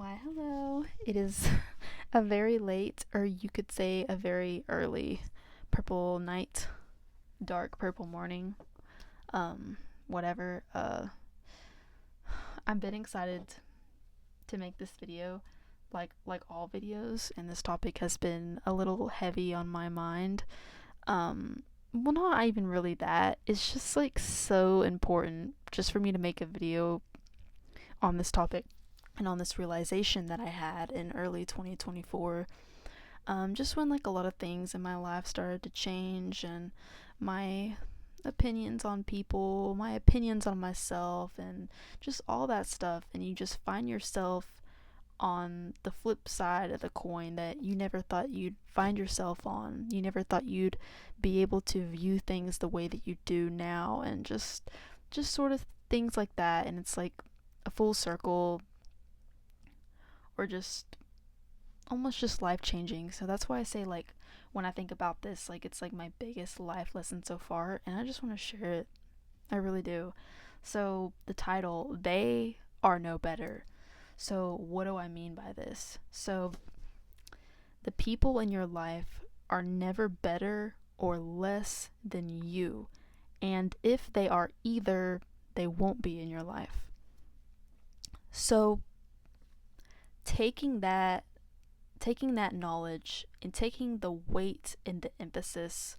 Why, hello. It is a very late, or you could say a very early purple night, dark purple morning. Um, whatever. I'm been excited to make this video. Like all videos, and this topic has been a little heavy on my mind. Well, not even really that. It's just like so important just for me to make a video on this topic and on this realization that I had in early 2024. Just when like a lot of things in my life started to change, and my opinions on people, my opinions on myself, and just all that stuff, and you just find yourself on the flip side of the coin that you never thought you'd find yourself on. You never thought you'd be able to view things the way that you do now, and just sort of things like that. And it's like a full circle, or just almost just life changing. So that's why I say, like, when I think about this, like, it's like my biggest life lesson so far, and I just want to share it. I really do. So the title, They Are No Better. So what do I mean by this? So the people in your life are never better or less than you, and if they are either, they won't be in your life. So taking that knowledge and taking the weight and the emphasis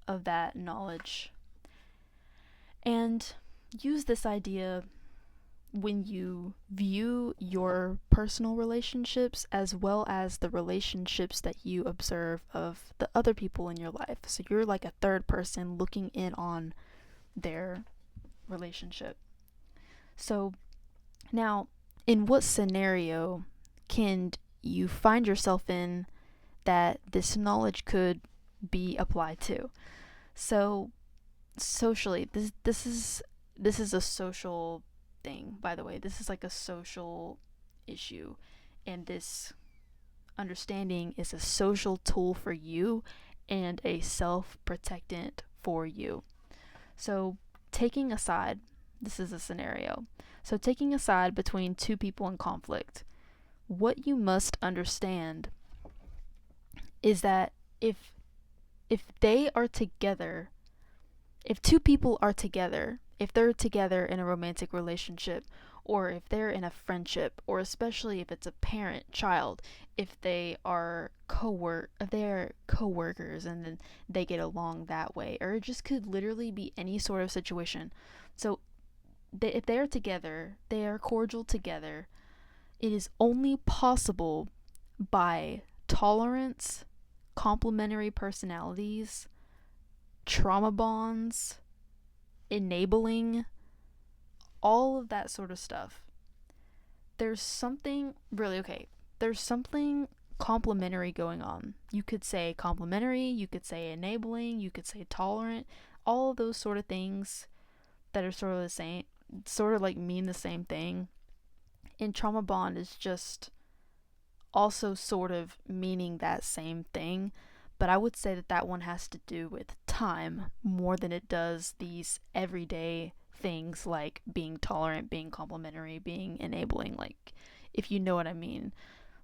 of that knowledge, and use this idea when you view your personal relationships as well as the relationships that you observe of the other people in your life. So you're like a third person looking in on their relationship. So now, in what scenario can you find yourself in that this knowledge could be applied to? So socially, this is a social thing, by the way. This is like a social issue, and this understanding is a social tool for you and a self-protectant for you. So taking a side, this is a scenario. So taking a side between two people in conflict, what you must understand is that if they are together, if two people are together, if they're together in a romantic relationship, or if they're in a friendship, or especially if it's a parent-child, if they are co-workers and then they get along that way, or it just could literally be any sort of situation. So if they are together, they are cordial together, it is only possible by tolerance, complementary personalities, trauma bonds, enabling, all of that sort of stuff. There's something complementary going on. You could say complementary, you could say enabling, you could say tolerant, all of those sort of things that are sort of the same, sort of like mean the same thing. And trauma bond is just also sort of meaning that same thing, but I would say that one has to do with time more than it does these everyday things like being tolerant, being complimentary, being enabling, like, if you know what I mean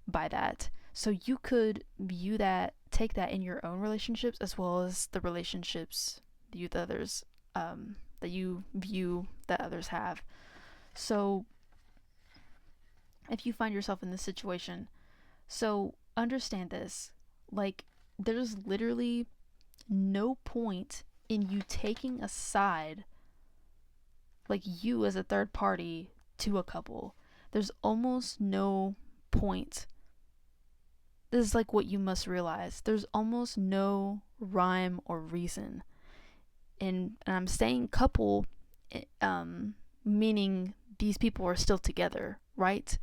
by that. So you could view that, take that in your own relationships as well as the relationships that you view that others have. So if you find yourself in this situation, so understand this, like, there's literally no point in you taking a side, like you as a third party to a couple. There's almost no point. This is like what you must realize. There's almost no rhyme or reason. And I'm saying couple, meaning these people are still together, right?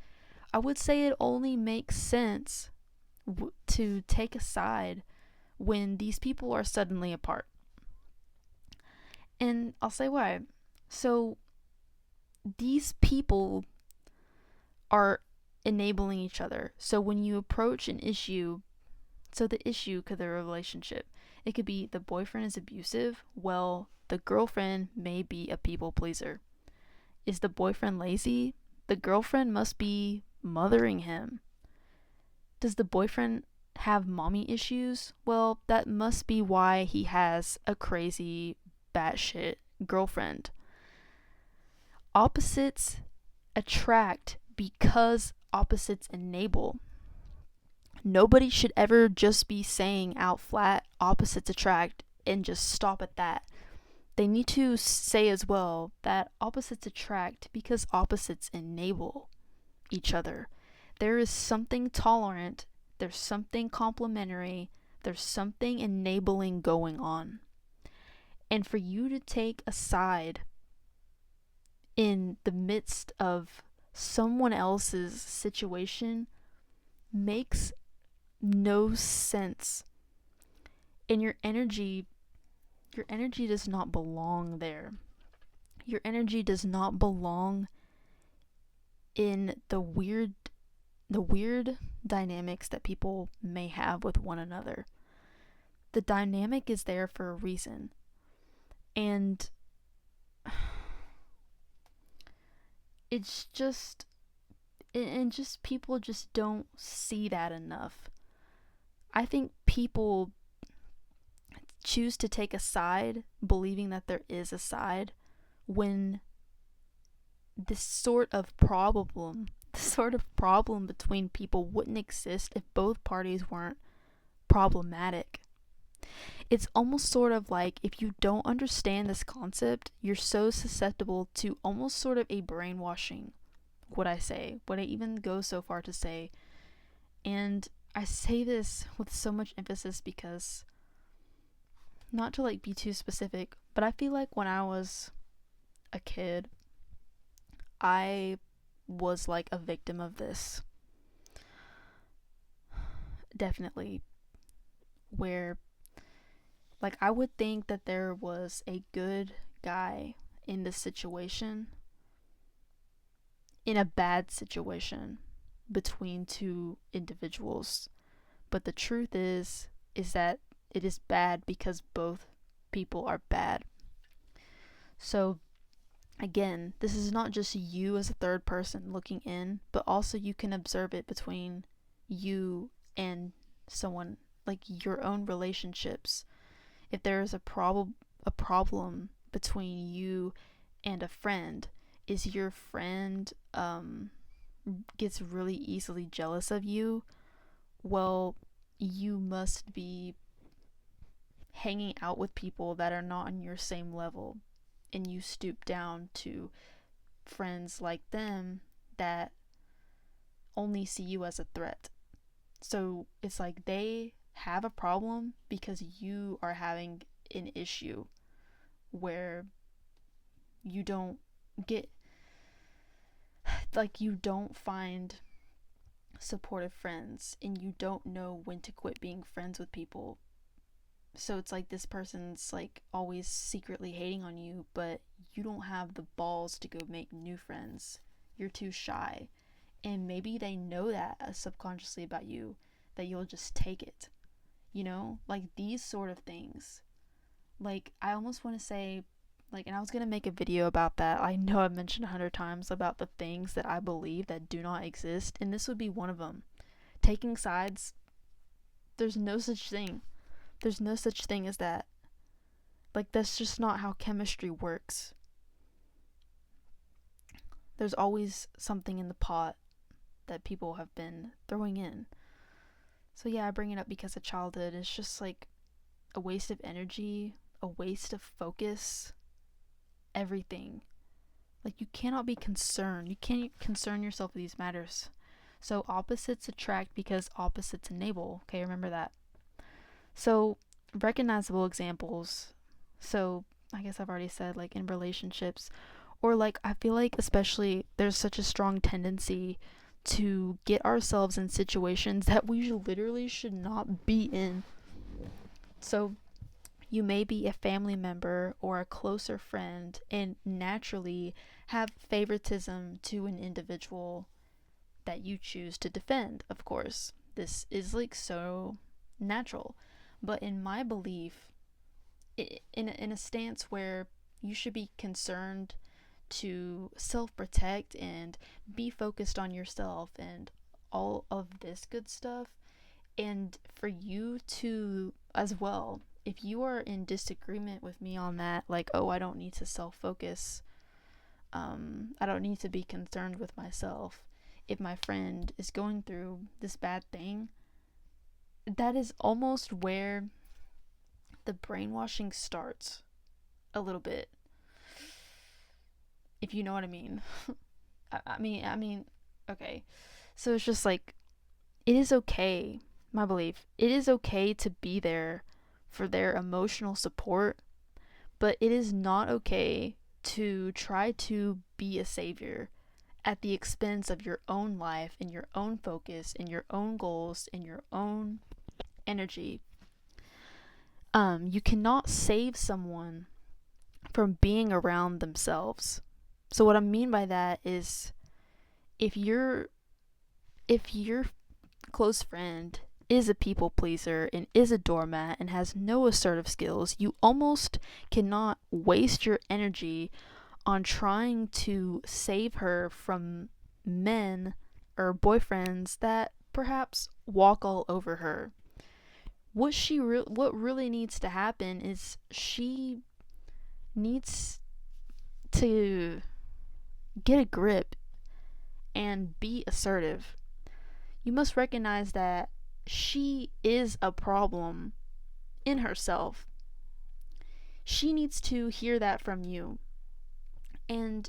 I would say it only makes sense to take a side when these people are suddenly apart. And I'll say why. So these people are enabling each other. So when you approach an issue, so the issue could be a relationship. It could be the boyfriend is abusive. Well, the girlfriend may be a people pleaser. Is the boyfriend lazy? The girlfriend must be mothering him? Does the boyfriend have mommy issues? Well, that must be why he has a crazy, batshit girlfriend. Opposites attract because opposites enable. Nobody should ever just be saying out flat, opposites attract, and just stop at that. They need to say as well that opposites attract because opposites enable each other. There is something tolerant, there's something complementary, there's something enabling going on. And for you to take a side in the midst of someone else's situation makes no sense. And your energy does not belong there. Your energy does not belong in the weird dynamics that people may have with one another. The dynamic is there for a reason. And it's just people just don't see that enough. I think people choose to take a side, believing that there is a side, when this sort of problem between people wouldn't exist if both parties weren't problematic. It's almost sort of like, if you don't understand this concept, you're so susceptible to almost sort of a brainwashing, would I even go so far to say. And I say this with so much emphasis because, not to like be too specific, but I feel like when I was a kid, I was like a victim of this. Definitely. Where, like, I would think that there was a good guy in this situation, in a bad situation between two individuals. But the truth is that it is bad because both people are bad. So again, this is not just you as a third person looking in, but also you can observe it between you and someone, like your own relationships. If there is a problem between you and a friend, is your friend gets really easily jealous of you, well, you must be hanging out with people that are not on your same level, and you stoop down to friends like them that only see you as a threat. So it's like they have a problem because you are having an issue where you don't get, like, you don't find supportive friends and you don't know when to quit being friends with people. So it's like this person's like always secretly hating on you, but you don't have the balls to go make new friends. You're too shy. And maybe they know that subconsciously about you, that you'll just take it. You know? Like these sort of things. Like, I almost want to say, like, and I was going to make a video about that. I know I've mentioned 100 times about the things that I believe that do not exist, and this would be one of them. Taking sides, there's no such thing. There's no such thing as that. Like, that's just not how chemistry works. There's always something in the pot that people have been throwing in. So yeah, I bring it up because of childhood. It's just like a waste of energy, a waste of focus, everything. Like, you cannot be concerned. You can't concern yourself with these matters. So opposites attract because opposites enable. Okay, remember that. So, recognizable examples. So, I guess I've already said, like, in relationships, or like, I feel like especially there's such a strong tendency to get ourselves in situations that we literally should not be in. So, you may be a family member or a closer friend and naturally have favoritism to an individual that you choose to defend, of course. This is like so natural. But in my belief, in a stance where you should be concerned to self-protect and be focused on yourself and all of this good stuff. And for you to, as well, if you are in disagreement with me on that, like, oh, I don't need to self-focus, I don't need to be concerned with myself if my friend is going through this bad thing, that is almost where the brainwashing starts a little bit, if you know what I mean. I mean, okay. So it's just like, it is okay, my belief, it is okay to be there for their emotional support, but it is not okay to try to be a savior at the expense of your own life and your own focus and your own goals and your own energy. You cannot save someone from being around themselves. So what I mean by that is, if your close friend is a people pleaser and is a doormat and has no assertive skills, you almost cannot waste your energy on trying to save her from men or boyfriends that perhaps walk all over her. What really needs to happen is she needs to get a grip and be assertive. You must recognize that she is a problem in herself. She needs to hear that from you. And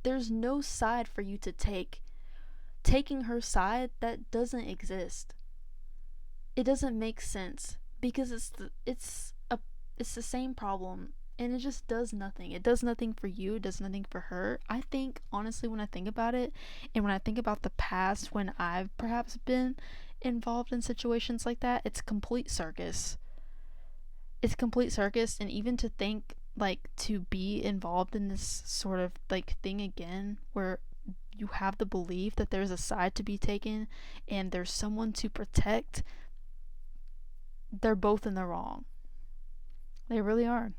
there's no side for you to take. Taking her side, that doesn't exist. It doesn't make sense, because it's the same problem, and it just does nothing. It does nothing for you, it does nothing for her. I think, honestly, when I think about it, and when I think about the past when I've perhaps been involved in situations like that, it's complete circus. It's complete circus. And even to think, like, to be involved in this sort of like thing again, where you have the belief that there's a side to be taken and there's someone to protect, they're both in the wrong. They really are.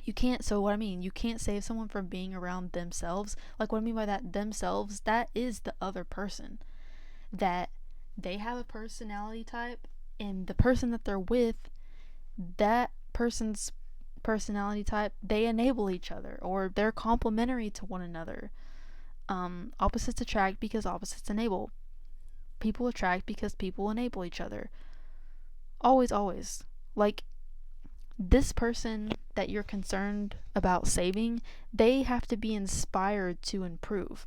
You can't save someone from being around themselves. Like, what I mean by that, themselves, that is the other person. That they have a personality type, and the person that they're with, that person's personality type, they enable each other, or they're complementary to one another. Opposites attract because opposites enable. People attract because people enable each other. Always, always. Like, this person that you're concerned about saving, they have to be inspired to improve.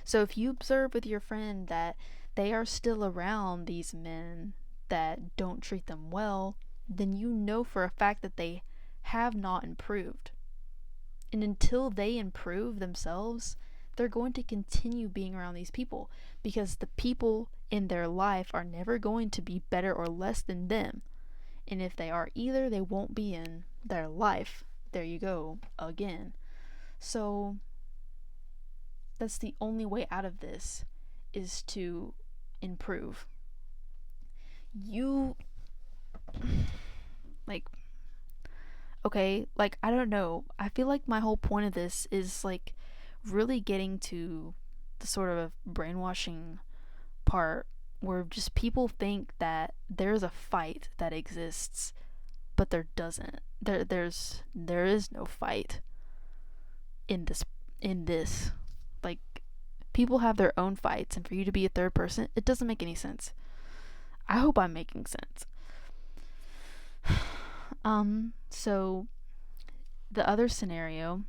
So if you observe with your friend that they are still around these men that don't treat them well, then you know for a fact that they have not improved. And until they improve themselves, they're going to continue being around these people, because the people in their life are never going to be better or less than them. And if they are either, they won't be in their life. There you go again. So that's the only way out of this, is to improve. You, like, okay, like, I don't know. I feel like my whole point of this is, like, really getting to the sort of brainwashing part, where just people think that there's a fight that exists, but there doesn't. There is no fight in this. Like, people have their own fights, and for you to be a third person, it doesn't make any sense. I hope I'm making sense. So another scenario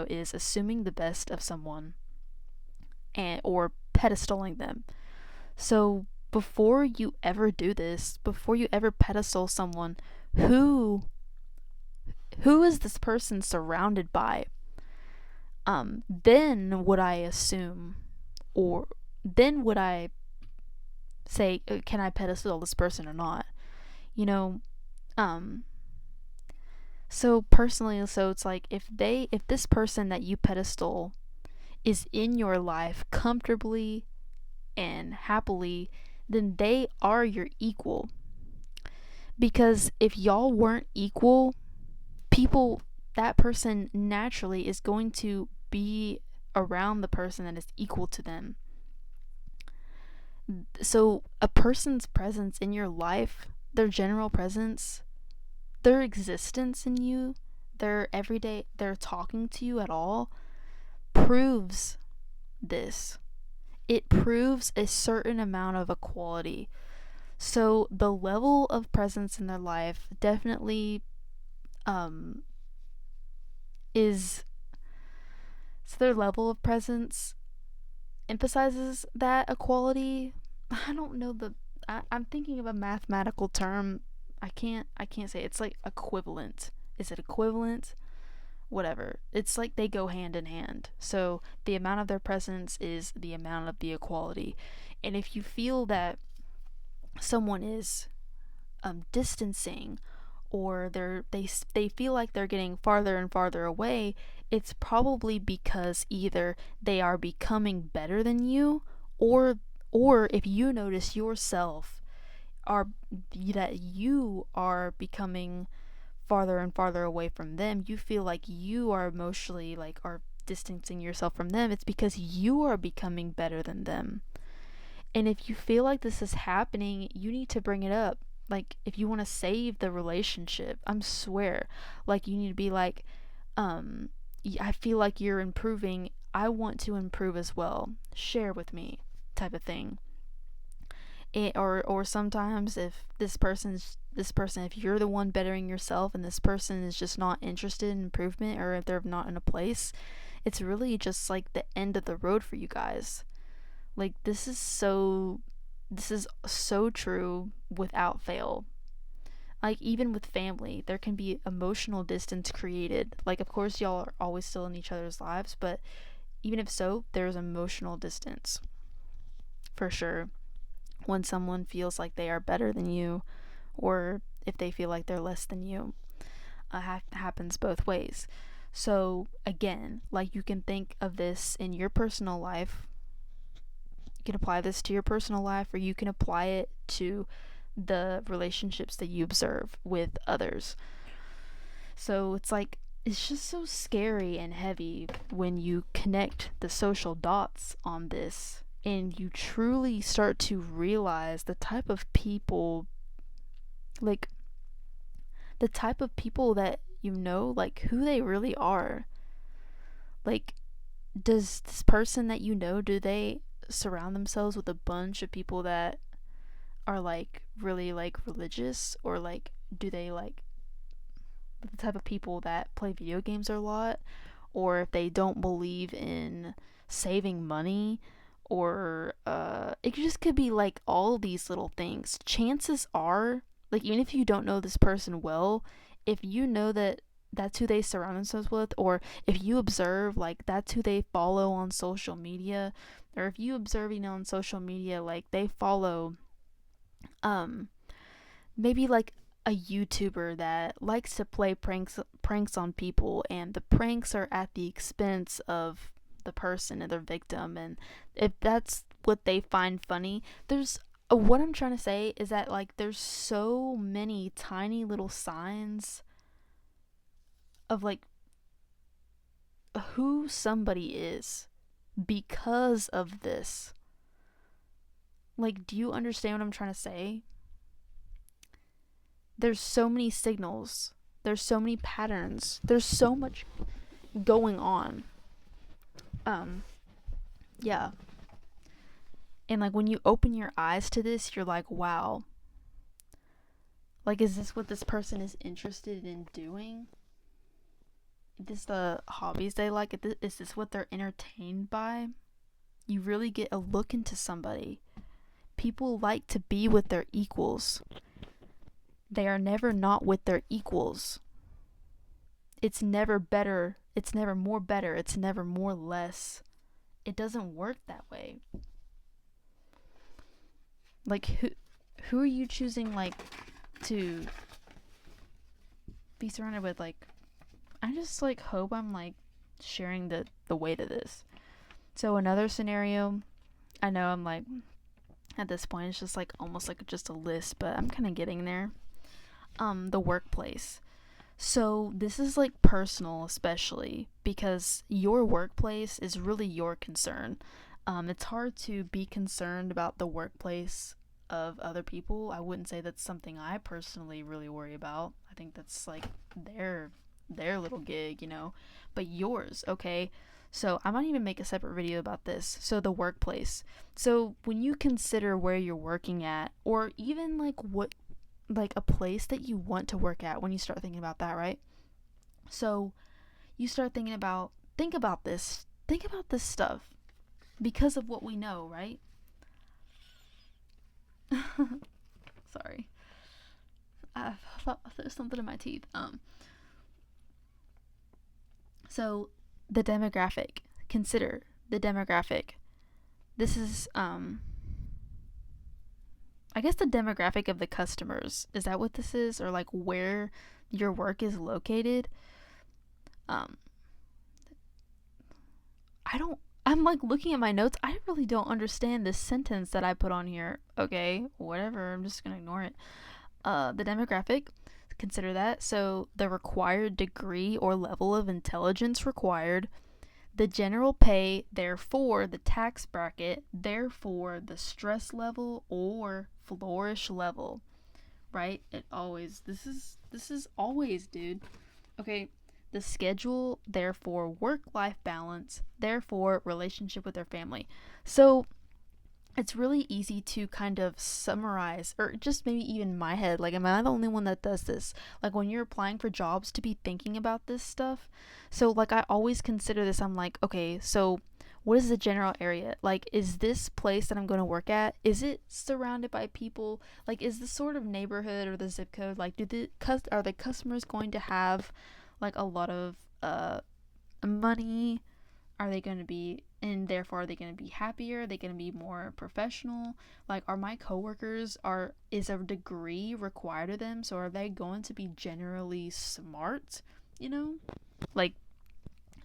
is assuming the best of someone, or pedestaling them. So before you ever do this, before you ever pedestal someone, who is this person surrounded by? Then would I assume, or then would I say, can I pedestal this person or not? You know, so personally, so it's like, if this person that you pedestal is in your life comfortably and happily, then they are your equal. Because if y'all weren't equal, people that person naturally is going to be around the person that is equal to them. So a person's presence in your life, their general presence, their existence in you, their everyday, their talking to you at all, proves this. It proves a certain amount of equality. So the level of presence in their life definitely is, so their level of presence emphasizes that equality. I don't know I'm thinking of a mathematical term. I can't say it. It's like equivalent. Is it equivalent? Whatever. It's like they go hand in hand. So the amount of their presence is the amount of the equality. And if you feel that someone is distancing, or they feel like they're getting farther and farther away, it's probably because either they are becoming better than you, or if you notice yourself that you are becoming farther and farther away from them, you feel like you are emotionally like are distancing yourself from them, it's because you are becoming better than them. And if you feel like this is happening, you need to bring it up. Like, if you want to save the relationship, I swear, like, you need to be like, I feel like you're improving. I want to improve as well. Share with me, type of thing. Or sometimes if this person, if you're the one bettering yourself and this person is just not interested in improvement, or if they're not in a place, it's really just like the end of the road for you guys. Like, this is so true without fail. Like, even with family, there can be emotional distance created. Like, of course, y'all are always still in each other's lives, but even if so, there's emotional distance. For sure. When someone feels like they are better than you, or if they feel like they're less than you, happens both ways. So, again, like, you can think of this in your personal life. You can apply this to your personal life, or you can apply it to the relationships that you observe with others. So it's like, it's just so scary and heavy when you connect the social dots on this, and you truly start to realize the type of people, like, the type of people that you know, like, who they really are. Like, does this person that you know, do they surround themselves with a bunch of people that are like really like religious, or like do they like the type of people that play video games a lot, or if they don't believe in saving money, or it just could be like all these little things. Chances are, like, even if you don't know this person well, if you know that that's who they surround themselves with, or if you observe like that's who they follow on social media, or if you observe, on social media, like they follow maybe like a YouTuber that likes to play pranks on people, and the pranks are at the expense of the person and their victim, and if that's what they find funny, there's what I'm trying to say is that, like, there's so many tiny little signs of like who somebody is because of this. Like, do you understand what I'm trying to say? There's so many signals, there's so many patterns, there's so much going on. Yeah. And like, when you open your eyes to this, you're like, wow. Like, is this what this person is interested in doing? Is this the hobbies they like? Is this what they're entertained by? You really get a look into somebody. People like to be with their equals. They are never not with their equals. It's never better. It's never more better. It's never more less. It doesn't work that way. Like, who are you choosing, like, to be surrounded with? Like, I just, like, hope I'm, like, sharing the weight of this. So another scenario, I know I'm, like, at this point, it's just, like, almost like just a list, but I'm kind of getting there. The workplace. So this is like personal, especially because your workplace is really your concern. It's hard to be concerned about the workplace of other people. I wouldn't say that's something I personally really worry about. I think that's like their little gig, you know. But yours, okay? So I might even make a separate video about this. So the workplace. So when you consider where you're working at, or even like what, like a place that you want to work at, when you start thinking about that, right? So you start thinking about, think about this stuff because of what we know, right? Sorry, I thought there's something in my teeth. So the demographic, consider the demographic. This is I guess the demographic of the customers. Is that what this is? Or like where your work is located? um I'm like looking at my notes. I really don't understand this sentence that I put on here. Okay, whatever. I'm just gonna ignore it. The demographic, consider that. So the required degree or level of intelligence required, the general pay, therefore the tax bracket, therefore the stress level or flourish level. Right? It always, this is always, dude. Okay, the schedule, therefore work-life balance, therefore relationship with their family. So it's really easy to kind of summarize, or just maybe even in my head, like, am I the only one that does this? Like, when you're applying for jobs, to be thinking about this stuff. So like I always consider this. I'm like, okay, so what is the general area? Like, is this place that I'm going to work at, is it surrounded by people? Like, is the sort of neighborhood or the zip code, like, are the customers going to have like a lot of money? Are they going to be, and therefore are they going to be happier? Are they going to be more professional? Like, are my coworkers, is a degree required of them? So are they going to be generally smart? You know, like,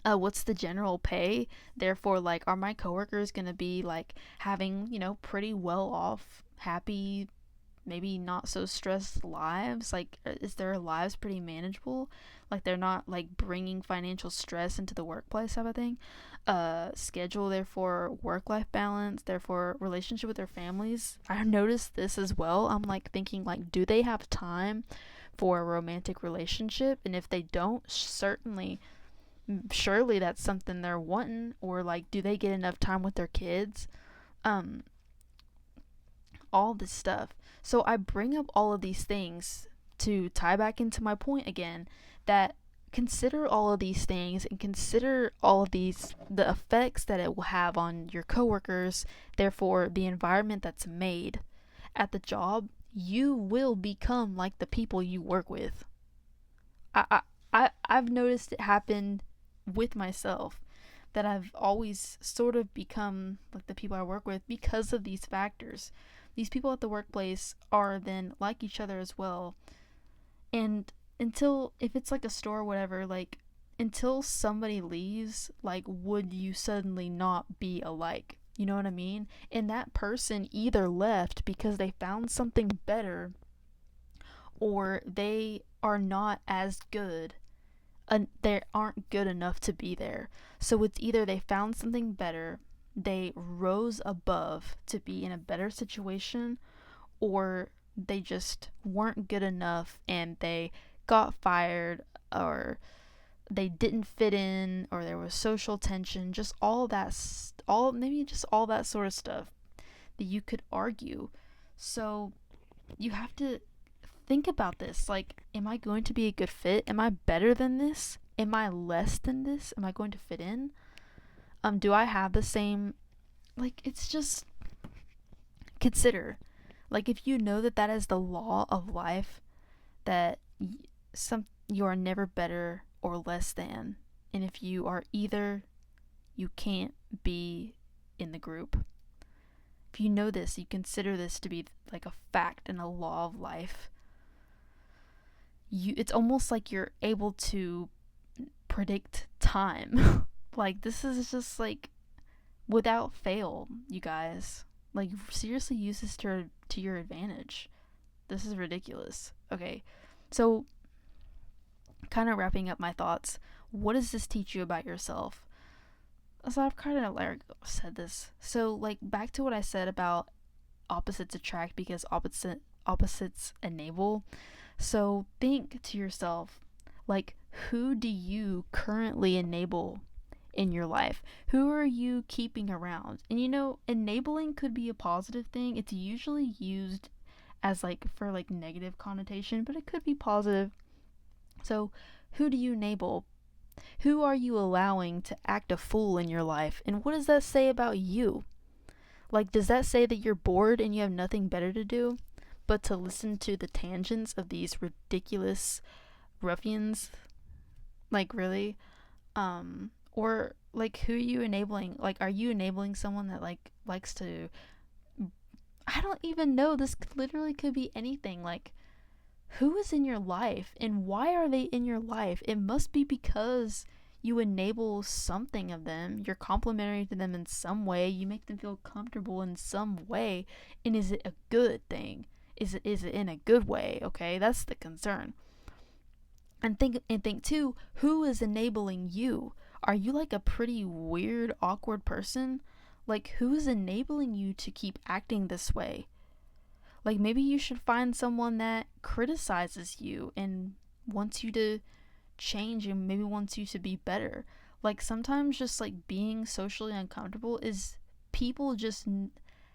what's the general pay? Therefore, like, are my coworkers going to be like having, pretty well off, happy, maybe not so stressed lives? Like, is their lives pretty manageable? Like, they're not like bringing financial stress into the workplace, type of thing. Schedule, therefore work life balance, therefore relationship with their families. I noticed this as well. I'm like thinking, like, do they have time for a romantic relationship? And if they don't, surely that's something they're wanting. Or like, do they get enough time with their kids? um all this stuff. So I bring up all of these things to tie back into my point again, that consider all of these things, and consider all of these, the effects that it will have on your coworkers, therefore the environment that's made at the job. You will become like the people you work with. I've noticed it happen with myself, that I've always sort of become like the people I work with because of these factors. These people at the workplace are then like each other as well. And until, if it's like a store or whatever, like, until somebody leaves, like, would you suddenly not be alike? You know what I mean? And that person either left because they found something better, or they are not as good, they aren't good enough to be there. So it's either they found something better, they rose above to be in a better situation, or they just weren't good enough and they got fired, or they didn't fit in, or there was social tension, just all that, maybe just all that sort of stuff that you could argue. So you have to think about this. Like, am I going to be a good fit? Am I better than this? Am I less than this? Am I going to fit in? Do I have the same, like, it's just, consider, like, if you know that that is the law of life, that you are never better or less than, and if you are either, you can't be in the group. If you know this, you consider this to be like a fact and a law of life, it's almost like you're able to predict time. Like, this is just like without fail, you guys. Like, seriously, use this to your advantage. This is ridiculous. Okay, so kind of wrapping up my thoughts, what does this teach you about yourself? So I've kind of like said this. So like back to what I said about opposites attract because opposites enable. So think to yourself, like, who do you currently enable in your life? Who are you keeping around? And enabling could be a positive thing. It's usually used as like for like negative connotation, but it could be positive. So who do you enable? Who are you allowing to act a fool in your life? And what does that say about you? Like, does that say that you're bored and you have nothing better to do but to listen to the tangents of these ridiculous ruffians? Like, really? Or like, who are you enabling? Like, are you enabling someone that like likes to, I don't even know, this literally could be anything. Like, who is in your life and why are they in your life? It must be because you enable something of them. You're complimentary to them in some way. You make them feel comfortable in some way. And is it a good thing? Is it in a good way? Okay, that's the concern. And think too, who is enabling you? Are you like a pretty weird, awkward person? Like, who is enabling you to keep acting this way? Like, maybe you should find someone that criticizes you and wants you to change and maybe wants you to be better. Like, sometimes just like being socially uncomfortable is people just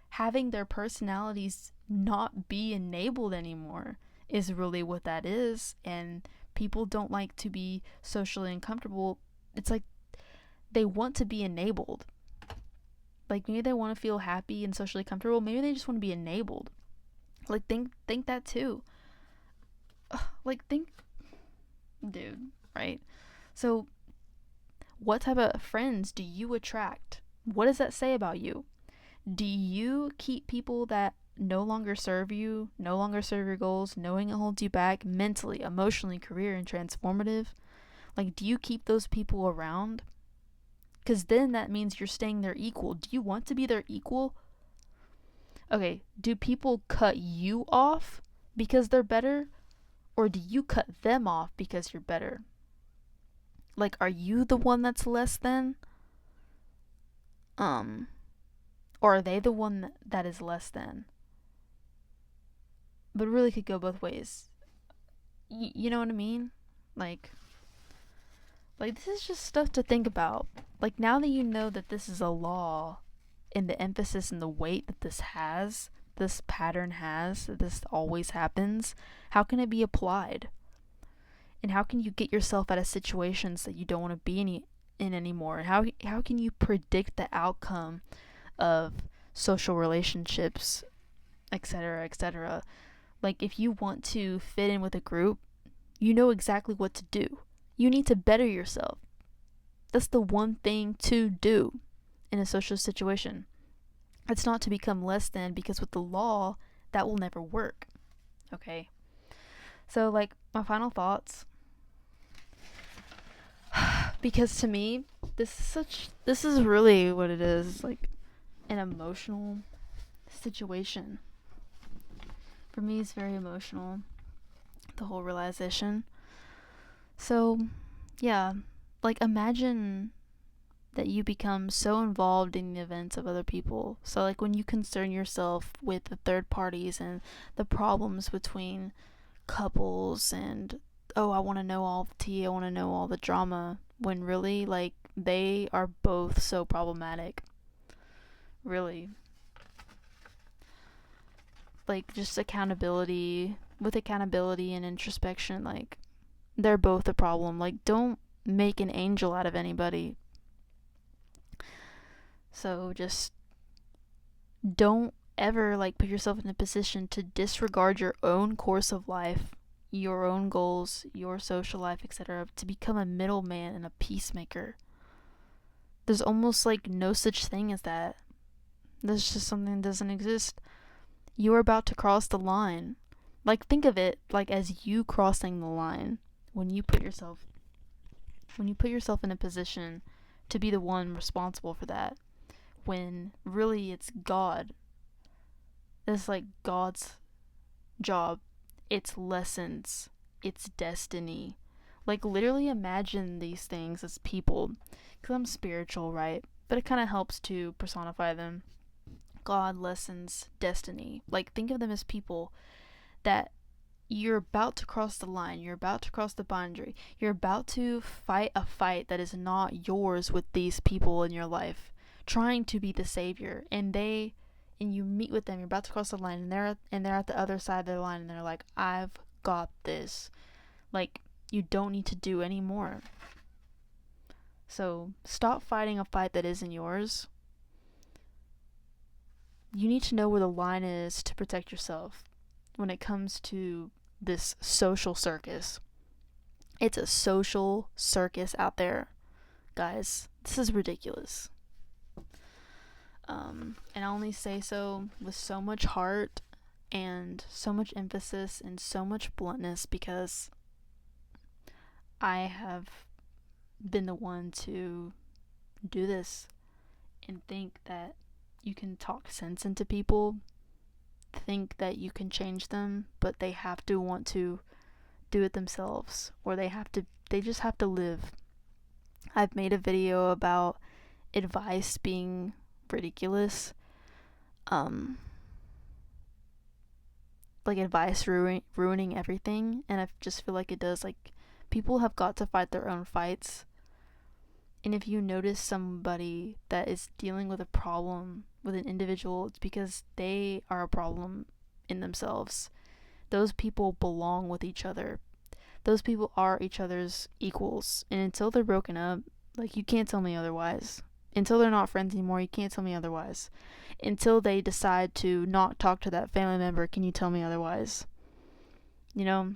having their personalities not be enabled anymore, is really what that is. And people don't like to be socially uncomfortable. It's like they want to be enabled. Like, maybe they want to feel happy and socially comfortable. Maybe they just want to be enabled. Like, think that too. Like, think, dude, right? So, what type of friends do you attract? What does that say about you? Do you keep people that no longer serve you, no longer serve your goals, knowing it holds you back mentally, emotionally, career, and transformative? Like, do you keep those people around? Because then that means you're staying their equal. Do you want to be their equal? Okay, do people cut you off because they're better? Or do you cut them off because you're better? Like, are you the one that's less than? Or are they the one that is less than? But it really could go both ways. You know what I mean? Like, this is just stuff to think about. Like, now that you know that this is a law, and the emphasis and the weight that this pattern has, that this always happens, how can it be applied? And how can you get yourself out of situations that you don't want to be in anymore? And how can you predict the outcome of social relationships, etc., etc.? Like, if you want to fit in with a group, you know exactly what to do. You need to better yourself. That's the one thing to do in a social situation. It's not to become less than, because with the law, that will never work. Okay? So, like, my final thoughts. Because to me, this is really what it is, like an emotional situation. For me, it's very emotional, the whole realization. So, yeah, like, imagine that you become so involved in the events of other people. So, like, when you concern yourself with the third parties and the problems between couples, and, oh, I want to know all the tea, I want to know all the drama, when really, like, they are both so problematic. Really. Like, just accountability and introspection, like, they're both a problem. Like, don't make an angel out of anybody. So just don't ever, like, put yourself in a position to disregard your own course of life, your own goals, your social life, etc., to become a middleman and a peacemaker. There's almost like no such thing as that. There's just something that doesn't exist. You're about to cross the line. Like, think of it like as you crossing the line. When you put yourself in a position to be the one responsible for that, when really it's God. It's like God's job. It's lessons. It's destiny. Like, literally imagine these things as people. Because I'm spiritual, right? But it kind of helps to personify them. God, lessons, destiny. Like, think of them as people that you're about to cross the line. You're about to cross the boundary. You're about to fight a fight that is not yours with these people in your life, trying to be the savior. And you meet with them. You're about to cross the line, and they're at the other side of the line, and they're like, "I've got this." Like, you don't need to do any more. So stop fighting a fight that isn't yours. You need to know where the line is to protect yourself when it comes to this social circus. It's a social circus out there, guys. This is ridiculous. And I only say so with so much heart and so much emphasis and so much bluntness because I have been the one to do this and think that you can talk sense into people, think that you can change them, but they have to want to do it themselves, or they just have to live. I've made a video about advice being ridiculous, like advice ruining everything, and I just feel like it does. Like, people have got to fight their own fights, and if you notice somebody that is dealing with a problem with an individual, it's because they are a problem in themselves. Those people belong with each other. Those people are each other's equals, and until they're broken up, like, you can't tell me otherwise. Until they're not friends anymore, you can't tell me otherwise. Until they decide to not talk to that family member, can you tell me otherwise? You know?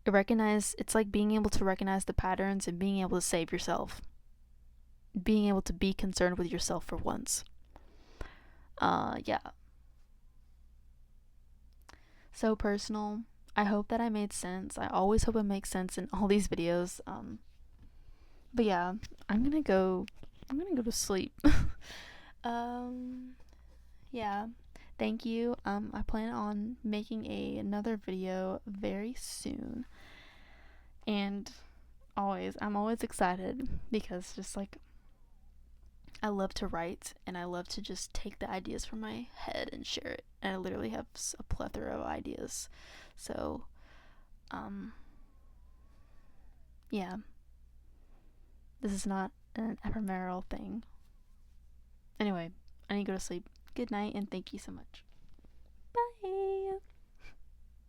It's like being able to recognize the patterns and being able to save yourself. Being able to be concerned with yourself for once. Yeah. So personal. I hope that I made sense. I always hope it makes sense in all these videos. But yeah, I'm gonna go to sleep. Yeah. Thank you. I plan on making another video very soon. And I'm always excited because just like I love to write and I love to just take the ideas from my head and share it. And I literally have a plethora of ideas. So, yeah. This is not an ephemeral thing. Anyway, I need to go to sleep. Good night and thank you so much.